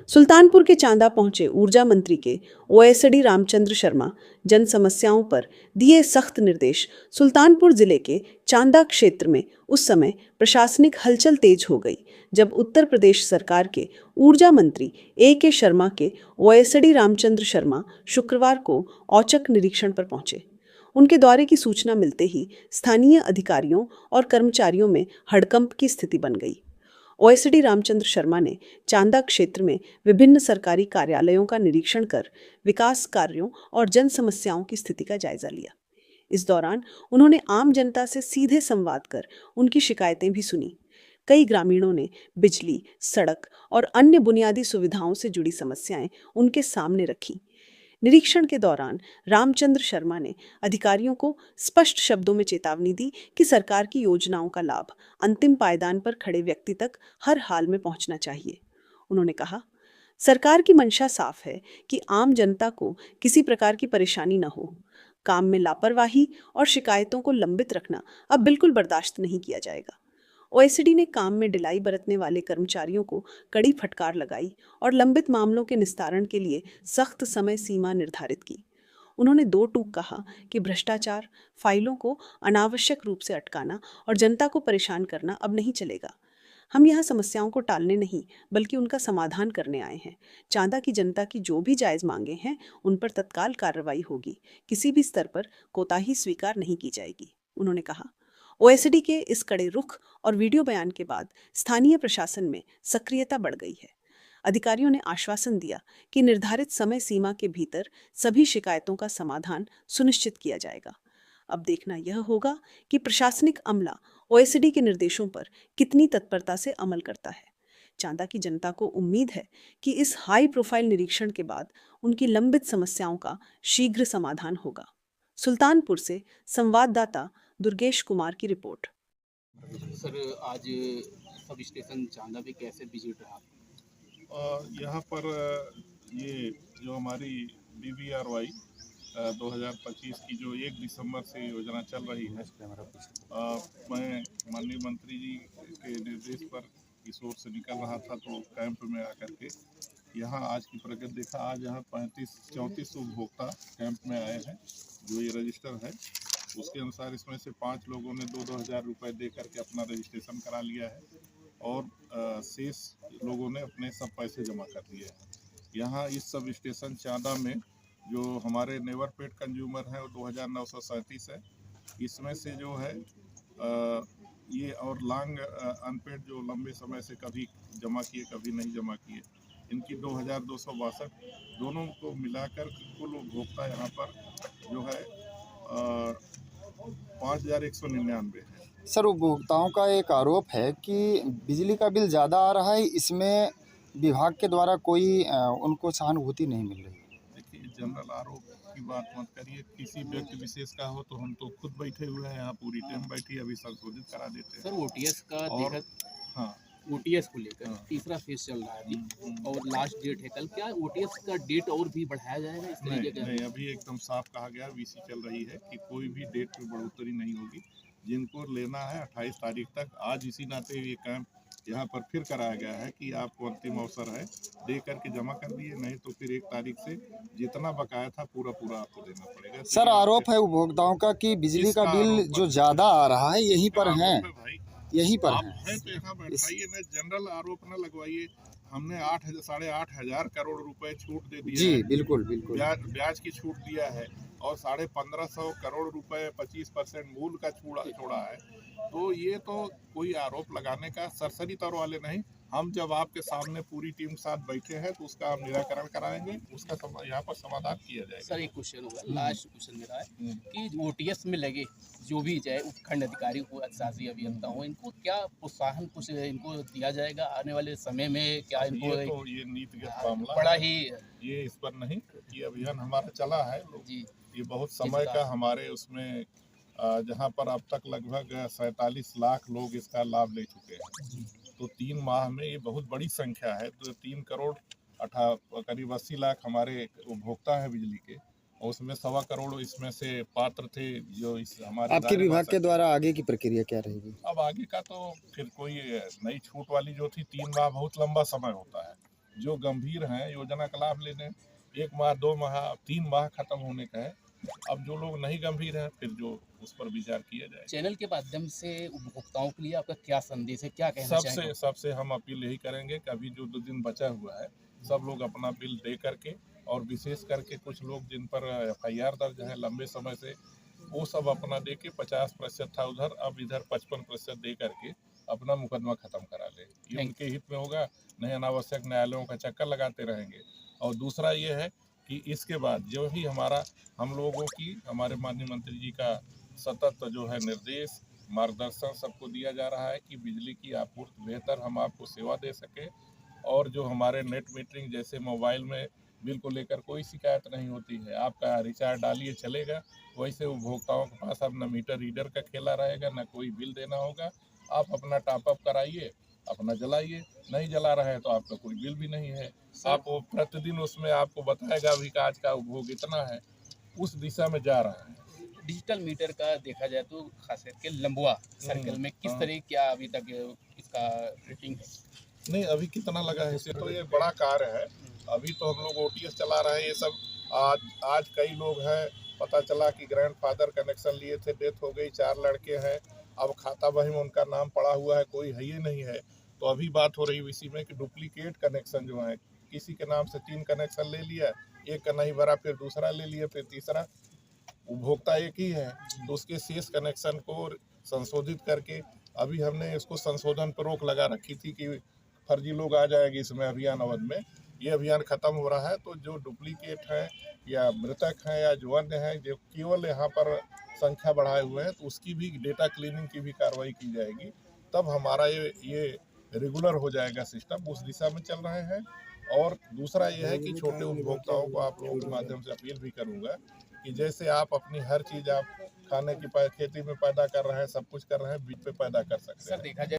सुल्तानपुर के चांदा पहुंचे ऊर्जा मंत्री के ओएसडी रामचंद्र शर्मा जन समस्याओं पर दिए सख्त निर्देश। सुल्तानपुर जिले के चांदा क्षेत्र में उस समय प्रशासनिक हलचल तेज हो गई जब उत्तर प्रदेश सरकार के ऊर्जा मंत्री के शर्मा के ओएसडी रामचंद्र शर्मा शुक्रवार को औचक निरीक्षण पर पहुंचे। उनके दौरे की सूचना मिलते ही स्थानीय अधिकारियों और कर्मचारियों में हड़कंप की स्थिति बन गई। ओएसडी रामचंद्र शर्मा ने चांदा क्षेत्र में विभिन्न सरकारी कार्यालयों का निरीक्षण कर विकास कार्यों और जन समस्याओं की स्थिति का जायजा लिया। इस दौरान उन्होंने आम जनता से सीधे संवाद कर उनकी शिकायतें भी सुनी। कई ग्रामीणों ने बिजली, सड़क और अन्य बुनियादी सुविधाओं से जुड़ी समस्याएं उनके सामने रखी। निरीक्षण के दौरान रामचंद्र शर्मा ने अधिकारियों को स्पष्ट शब्दों में चेतावनी दी कि सरकार की योजनाओं का लाभ अंतिम पायदान पर खड़े व्यक्ति तक हर हाल में पहुंचना चाहिए। उन्होंने कहा, सरकार की मंशा साफ है कि आम जनता को किसी प्रकार की परेशानी न हो। काम में लापरवाही और शिकायतों को लंबित रखना अब बिल्कुल बर्दाश्त नहीं किया जाएगा। ओएसडी ने काम में ढिलाई बरतने वाले कर्मचारियों को कड़ी फटकार लगाई और लंबित मामलों के निस्तारण के लिए सख्त समय सीमा निर्धारित की। उन्होंने दो टूक कहा कि भ्रष्टाचार, फाइलों को अनावश्यक रूप से अटकाना और जनता को परेशान करना अब नहीं चलेगा। हम यहाँ समस्याओं को टालने नहीं बल्कि उनका समाधान करने आए हैं। चांदा की जनता की जो भी जायज मांगे हैं उन पर तत्काल कार्रवाई होगी। किसी भी स्तर पर कोताही स्वीकार नहीं की जाएगी। उन्होंने कहा, ओएसडी के इस कड़े रुख और वीडियो बयान के बाद स्थानीय प्रशासन में सक्रियता बढ़ गई है। अधिकारियों ने आश्वासन दिया कि निर्धारित समय सीमा के भीतर सभी शिकायतों का समाधान सुनिश्चित किया जाएगा। अब देखना यह होगा कि प्रशासनिक अमला ओएसडी के निर्देशों पर कितनी तत्परता से अमल करता है। चांदा की जनता को उम्मीद है कि इस हाई प्रोफाइल निरीक्षण के बाद उनकी लंबित समस्याओं का शीघ्र समाधान होगा। सुल्तानपुर से संवाददाता दुर्गेश कुमार की रिपोर्ट। सर, आज सब स्टेशन चांदा भी कैसे विजिट रहा? यहाँ पर ये जो हमारी BBRY 2025 की जो 1 दिसंबर से योजना चल रही है, मैं माननीय मंत्री जी के निर्देश पर इस ओर से निकल रहा था तो कैंप में आकर के यहाँ आज की प्रगति देखा। आज यहाँ 34 उपभोक्ता कैंप में आए हैं। जो ये रजिस्टर है उसके अनुसार इसमें से 5 लोगों ने 2-2 हज़ार रुपये दे करके अपना रजिस्ट्रेशन करा लिया है और शेष लोगों ने अपने सब पैसे जमा कर दिए हैं। यहाँ इस सब स्टेशन चांदा में जो हमारे नेवर पेड कंज्यूमर हैं वो 2937 है। इसमें से जो है ये और लॉन्ग अनपेड जो लंबे समय से कभी जमा किए कभी नहीं जमा किए, इनकी 2262 दोनों को मिलाकर कुल उपभोक्ता यहाँ पर जो है 5199 है। सर, उपभोक्ताओं का एक आरोप है कि बिजली का बिल ज़्यादा आ रहा है, इसमें विभाग के द्वारा कोई उनको सहानुभूति नहीं मिल रही। देखिए, जनरल आरोप की बात मत करिए, किसी व्यक्ति विशेष का हो तो हम तो खुद बैठे हुए हैं यहाँ, पूरी टीम बैठी, अभी संशोधित करा देते हैं। सर, ओटीएस का और हाँ, ओटीएस को लेकर तीसरा फेज चल रहा है अभी और लास्ट डेट है कल। क्या ओटीएस का डेट और भी बढ़ाया जाएगा इस तरीके का? नहीं, अभी एकदम साफ कहा गया, VC चल रही है कि कोई भी डेट में बढ़ोतरी नहीं होगी। जिनको लेना है 28 तारीख तक, आज इसी नाते ये कैंप यहाँ पर फिर कराया गया है कि आपको अंतिम अवसर है, दे करके जमा कर दिए, नहीं तो फिर 1 तारीख से जितना बकाया था पूरा आपको देना पड़ेगा। सर, आरोप है उपभोक्ताओं का कि बिजली का बिल जो ज़्यादा आ रहा है यहीं पर है, यहीं पर है तो यहाँ बैठाइए ना, जनरल आरोप न लगवाइए। हमने 8,500 हज़ार करोड़ रुपए छूट दे दिया। जी बिल्कुल बिल्कुल, ब्याज की छूट दिया है और 1550 करोड़ रुपए 25% मूल का छोड़ा है। तो ये तो कोई आरोप लगाने का सरसरी तौर वाले नहीं। हम जब आपके सामने पूरी टीम के साथ बैठे हैं तो उसका हम निराकरण कराएंगे, उसका यहाँ पर समाधान किया जाएगा। सर, एक क्वेश्चन होगा, लास्ट क्वेश्चन मेरा है कि ओटीएस में लगे जो भी जाए उपखंड अधिकारी हो, शासी अभियंता हो, इनको क्या प्रोत्साहन कुछ इनको दिया जाएगा आने वाले समय में? क्या इनको ये नीतिगत मामला बड़ा ही ये इस पर नहीं, ये अभियान हमारा चला है जी, ये बहुत समय का हमारे उसमें जहाँ पर अब तक लगभग 47 लाख लोग इसका लाभ ले चुके हैं। तो 3 माह में ये बहुत बड़ी संख्या है। तो 3 करोड़ करीब 80 लाख हमारे उपभोक्ता है बिजली के, और उसमें 1.25 करोड़ इसमें से पात्र थे जो इस हमारे आपके विभाग के द्वारा आगे की प्रक्रिया क्या रहेगी? अब आगे का तो फिर कोई नई छूट वाली जो थी 3 माह बहुत लंबा समय होता है, जो गंभीर हैं योजना का लाभ लेने, 1 माह 2 माह 3 माह खत्म होने का है। अब जो लोग नहीं गंभीर हैं फिर जो उस पर विचार किया जाए। चैनल के माध्यम से उपभोक्ताओं के लिए आपका क्या संदेश है, क्या कहना चाहेंगे? सबसे हम अपील यही करेंगे कि अभी जो 2 दिन बचा हुआ है सब लोग अपना बिल दे करके, और विशेष करके कुछ लोग जिन पर FIR दर्ज है लंबे समय से, वो सब अपना दे के 50% था उधर, अब इधर 55% दे करके अपना मुकदमा खत्म करा ले। ये उनके हित में होगा, नहीं अनावश्यक न्यायालयों का चक्कर लगाते रहेंगे। और दूसरा ये है कि इसके बाद जो ही हम लोगों की हमारे माननीय मंत्री जी का सतत जो है निर्देश मार्गदर्शन सबको दिया जा रहा है कि बिजली की आपूर्ति बेहतर हम आपको सेवा दे सके, और जो हमारे नेट मीटरिंग जैसे मोबाइल में बिल को लेकर कोई शिकायत नहीं होती है, आपका रिचार्ज डालिए चलेगा, वैसे उपभोक्ताओं के पास अब न मीटर रीडर का खेला रहेगा, न कोई बिल देना होगा। आप अपना टॉपअप कराइए, अपना जलाइए, नहीं जला रहे हैं तो आपका कोई बिल भी नहीं है। आप वो प्रतिदिन उसमें आपको बताएगा अभी का आज का उपभोग इतना है, उस दिशा में जा रहा है। डिजिटल मीटर का देखा जाए तो खास करके लंबुआ सर्कल में किस तरह क्या अभी तक इसका रेटिंग है? नहीं अभी कितना लगा है इसे, तो ये बड़ा कार्य है। अभी तो हम लोग OTS चला रहे हैं ये सब। आज कई लोग हैं, पता चला कि ग्रैंडफादर कनेक्शन लिए थे, डेथ हो गई, 4 लड़के हैं, अब खाता बही में उनका नाम पड़ा हुआ है, कोई है ही नहीं है। तो अभी बात हो रही है इसी में कि डुप्लीकेट कनेक्शन जो है, किसी के नाम से 3 कनेक्शन ले लिया, एक का नहीं भरा, फिर दूसरा ले लिया, फिर तीसरा। उपभोक्ता एक ही है तो उसके शेष कनेक्शन को संशोधित करके अभी हमने इसको संशोधन पर रोक लगा रखी थी कि फर्जी लोग आ जाएंगे इसमें अभियान अवध में। ये अभियान खत्म हो रहा है, तो जो डुप्लीकेट हैं या मृतक हैं या जो अन्य हैं जो केवल यहाँ पर संख्या बढ़ाए हुए हैं, तो उसकी भी डेटा क्लीनिंग की भी कार्रवाई की जाएगी। तब हमारा ये रेगुलर हो जाएगा सिस्टम, उस दिशा में चल रहे हैं। और दूसरा ये है कि छोटे उपभोक्ताओं को आप लोगों के माध्यम से अपील भी करूँगा कि जैसे आप अपनी हर चीज़ आप खाने की खेती में पैदा कर रहे हैं, सब कुछ कर रहे हैं, बीच पे पैदा कर सकते हैं। सर देखा जाए